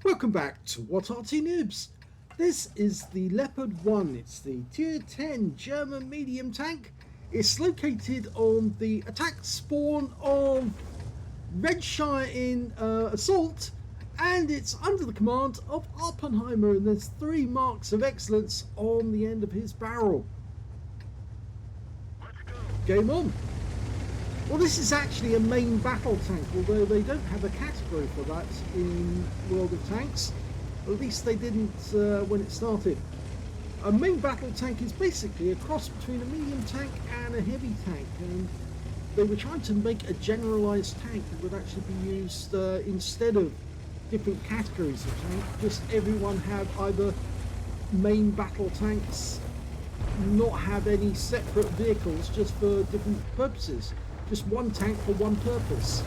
Welcome back to What Arty Noobs. This is the Leopard 1. It's the Tier 10 German medium tank. It's located on the attack spawn of Redshire Assault, and it's under the command of Awppenheimer, and there's 3 marks of excellence on the end of his barrel. Game on. Well, this is actually a main battle tank, although they don't have a category for that in World of Tanks. At least they didn't when it started. A main battle tank is basically a cross between a medium tank and a heavy tank, and they were trying to make a generalized tank that would actually be used instead of different categories of tank. Just everyone have either main battle tanks, not have any separate vehicles just for different purposes. Just one tank for one purpose.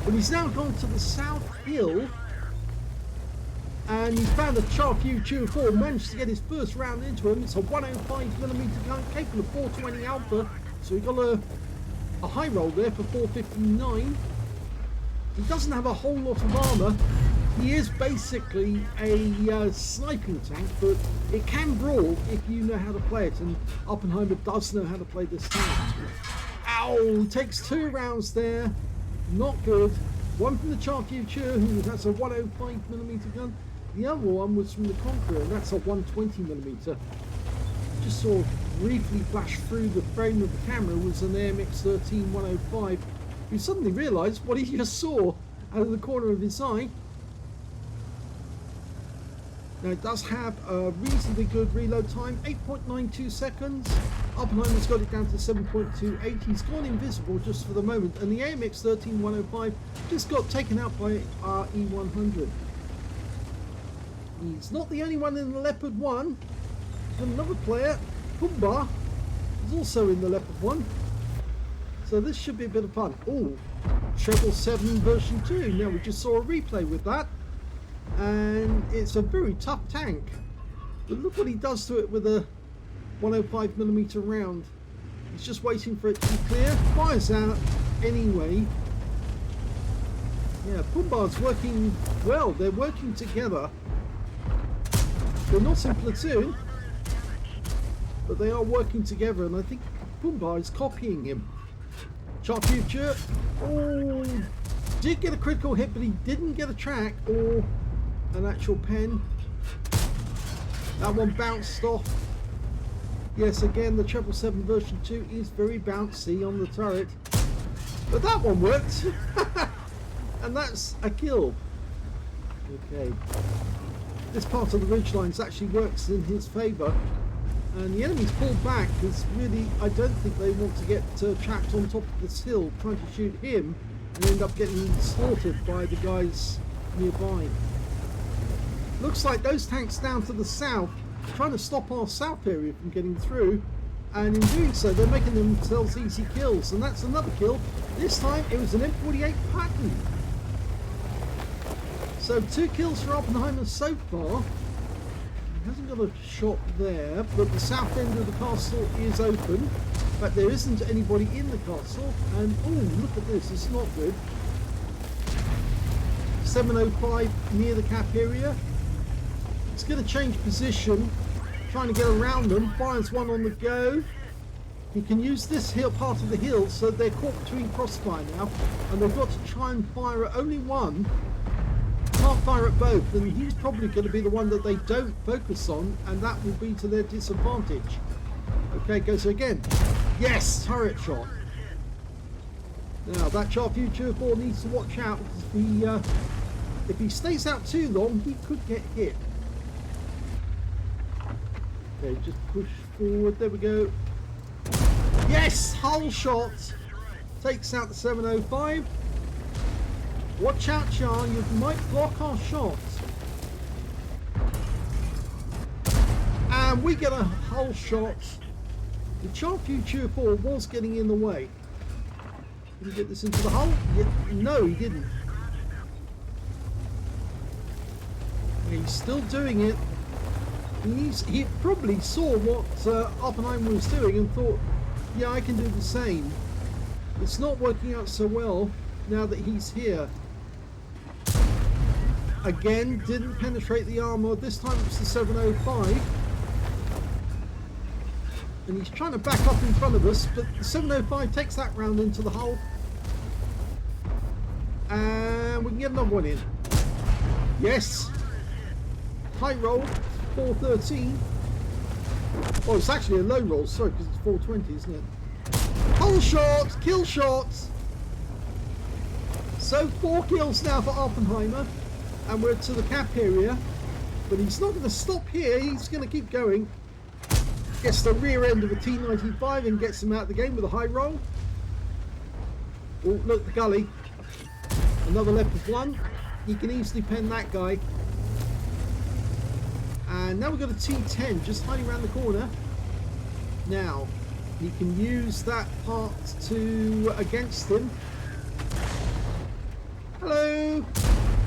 But he's now gone to the south hill, and he found a Charfew 4, managed to get his first round into him. It's a 105mm gun capable of 420 alpha, so he got a high roll there for 459. He doesn't have a whole lot of armour. He is basically a sniping tank, but it can brawl if you know how to play it, and Awppenheimer does know how to play this tank. Ow! Takes 2 rounds there. Not good. One from the Charfew, that's a 105mm gun. The other one was from the Conqueror, and that's a 120mm. Just saw briefly flash through the frame of the camera was an AMX-13 105. Who suddenly realised what he just saw out of the corner of his eye. Now it does have a reasonably good reload time, 8.92 seconds. Awppenheimer's got it down to 7.28. He's gone invisible just for the moment, and the AMX-13 105 just got taken out by our E100. He's not the only one in the Leopard 1. There's another player, Pumba, is also in the Leopard 1. So this should be a bit of fun. Oh, 777 version 2. Now we just saw a replay with that, and it's a very tough tank. But look what he does to it with a 105mm round. He's just waiting for it to be clear. Fires out anyway. Yeah, Pumba's working well. They're working together. They're not in platoon, but they are working together, and I think Pumba is copying him. Charfew, oh, did get a critical hit, but he didn't get a track or an actual pen. That one bounced off. Yes, again, the 777 version 2 is very bouncy on the turret, but that one worked. And that's a kill. Okay, this part of the ridgelines actually works in his favour, and the enemy's pulled back because really I don't think they want to get trapped on top of this hill trying to shoot him and end up getting slaughtered by the guys nearby. Looks like those tanks down to the south are trying to stop our south area from getting through, and in doing so they're making themselves easy kills, and that's another kill. This time it was an M48 Patton. So 2 kills for Awppenheimer so far. He hasn't got a shot there, but the south end of the castle is open. But there isn't anybody in the castle, and oh, look at this, it's not good. 705 near the cap area. It's going to change position, trying to get around them. Fires one on the go. He can use this hill, part of the hill, so they're caught between crossfire now, and they've got to try and fire at only one. Can't fire at both, and he's probably going to be the one that they don't focus on, and that will be to their disadvantage. Okay, goes again. Yes, turret shot. Now that Charfew 4 needs to watch out, because if he stays out too long, he could get hit. Okay, just push forward. There we go. Yes, hull shot. Takes out the 705. Watch out, Char, you might block our shot. And we get a hull shot. The Charfew 4 was getting in the way. Did he get this into the hull? No, he didn't. He's still doing it. He probably saw what Awppenheimer was doing and thought, yeah, I can do the same. It's not working out so well now that he's here. Again, didn't penetrate the armor. This time it's the 705. And he's trying to back up in front of us, but the 705 takes that round into the hull. And we can get another one in. Yes. High roll, 413. Oh, it's actually a low roll, sorry, because it's 420, isn't it? Hull shot, kill shots. So 4 kills now for Awppenheimer, and we're to the cap area. But he's not going to stop here, he's going to keep going. Gets the rear end of a T95 and gets him out of the game with a high roll. Oh, look, the gully. Another Leopard 1. He can easily pen that guy. And now we've got a T10 just hiding around the corner. Now, he can use that part to against him. Hello!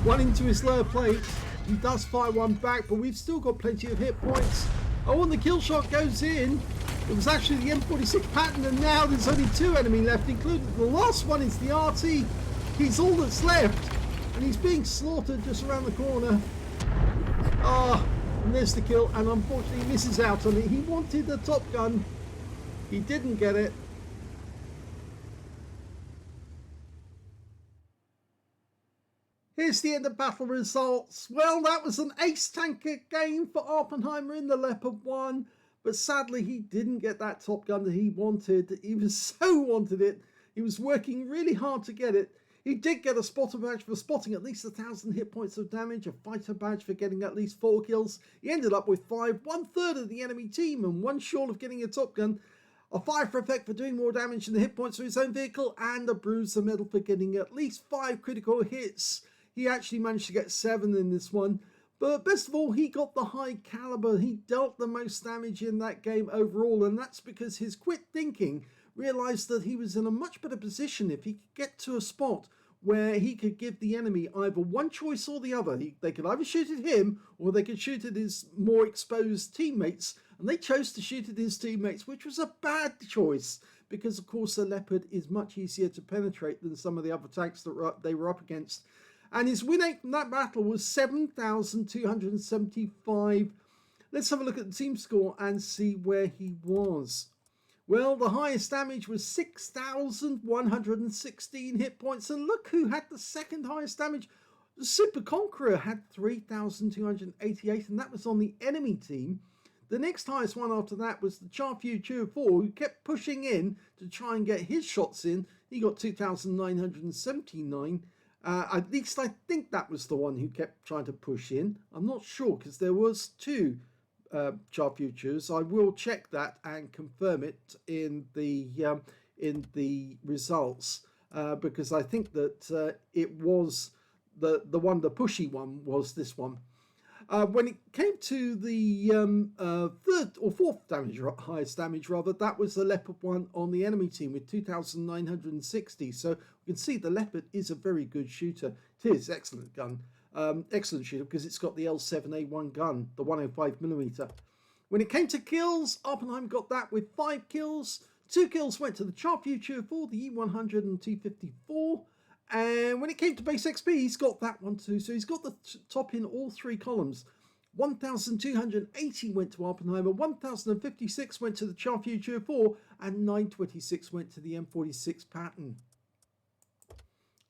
One into his lower plate. He does fire one back, but we've still got plenty of hit points. Oh, and the kill shot goes in. It was actually the M46 pattern, and now there's only 2 enemy left, including the last one is the Arty. He's all that's left, and he's being slaughtered just around the corner. Ah, and there's the kill, and unfortunately he misses out on it. He wanted the top gun. He didn't get it. Here's the end of battle results. Well, that was an ace tanker game for Awppenheimer in the Leopard 1. But sadly, he didn't get that top gun that he wanted. He was so wanted it. He was working really hard to get it. He did get a spotter badge for spotting at least 1,000 hit points of damage, a fighter badge for getting at least 4 kills. He ended up with 5, 1/3 of the enemy team, and 1 short of getting a top gun. A fire for effect for doing more damage than the hit points of his own vehicle, and a bruiser medal for getting at least 5 critical hits. He actually managed to get 7 in this one. But best of all, he got the high caliber. He dealt the most damage in that game overall, and that's because his quick thinking realized that he was in a much better position if he could get to a spot where he could give the enemy either one choice or the other. They could either shoot at him or they could shoot at his more exposed teammates, and they chose to shoot at his teammates, which was a bad choice because, of course, the Leopard is much easier to penetrate than some of the other tanks that they were up against. And his win rate from that battle was 7,275. Let's have a look at the team score and see where he was. Well, the highest damage was 6,116 hit points. And look who had the second highest damage. The Super Conqueror had 3,288, and that was on the enemy team. The next highest one after that was the Charfew 4, who kept pushing in to try and get his shots in. He got 2,979. At least I think that was the one who kept trying to push in. I'm not sure because there was 2 Charfews. I will check that and confirm it in the results because I think that it was the pushy one was this one. When it came to the 3rd or 4th damage, highest damage rather, that was the Leopard 1 on the enemy team with 2,960. So we can see the Leopard is a very good shooter. It is excellent gun, excellent shooter because it's got the L7A1 gun, the 105mm. When it came to kills, Awppenheimer got that with 5 kills. 2 kills went to the Charfew 4, the E100 and T54. And when it came to base XP, he's got that one too. So he's got the top in all 3 columns. 1,280 went to Awppenheimer, 1,056 went to the Charfew 4, and 926 went to the M46 pattern.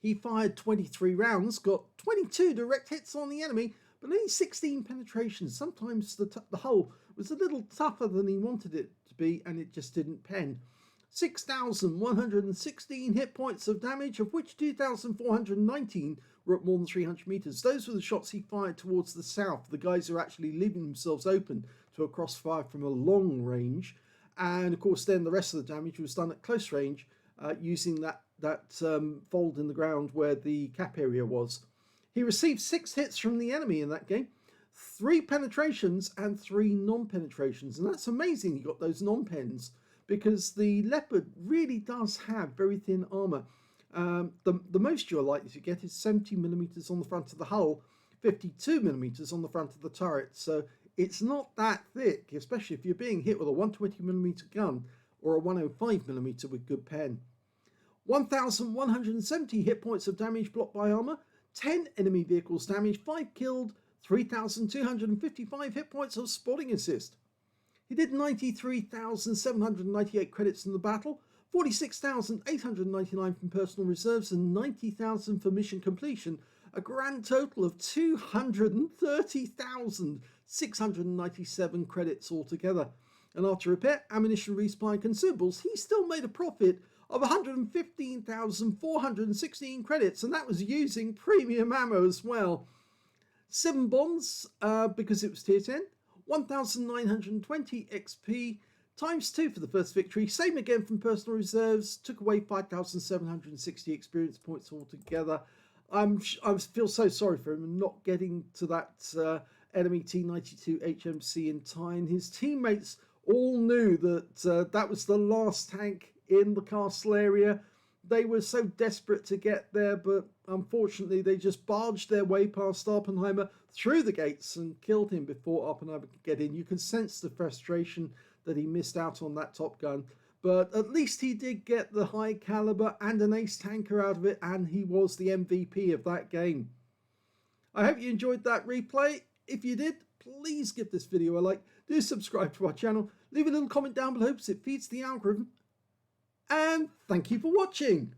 He fired 23 rounds, got 22 direct hits on the enemy, but only 16 penetrations. Sometimes the hull was a little tougher than he wanted it to be, and it just didn't pen. 6,116 hit points of damage, of which 2,419 were at more than 300 meters. Those were the shots he fired towards the south. The guys are actually leaving themselves open to a crossfire from a long range. And of course, then the rest of the damage was done at close range using that fold in the ground where the cap area was. He received 6 hits from the enemy in that game, 3 penetrations and 3 non-penetrations. And that's amazing he got those non-pens, because the Leopard really does have very thin armour. The most you're likely to get is 70mm on the front of the hull, 52mm on the front of the turret. So it's not that thick, especially if you're being hit with a 120mm gun or a 105mm with good pen. 1,170 hit points of damage blocked by armour, 10 enemy vehicles damaged, 5 killed, 3,255 hit points of spotting assist. He did 93,798 credits in the battle, 46,899 from personal reserves and 90,000 for mission completion, a grand total of 230,697 credits altogether. And after repair, ammunition, resupply, consumables, he still made a profit of 115,416 credits, and that was using premium ammo as well. 7 bonds, because it was tier 10, 1,920 XP, times 2 for the first victory, same again from personal reserves, took away 5,760 experience points altogether. I feel so sorry for him not getting to that enemy T-92 HMC in time. His teammates all knew that that was the last tank in the castle area. They were so desperate to get there, but unfortunately they just barged their way past Awppenheimer through the gates and killed him before Awppenheimer could get in. You can sense the frustration that he missed out on that Top Gun, but at least he did get the high caliber and an ace tanker out of it, and he was the MVP of that game. I hope you enjoyed that replay. If you did, please give this video a like, do subscribe to our channel, leave a little comment down below because it feeds the algorithm, and thank you for watching.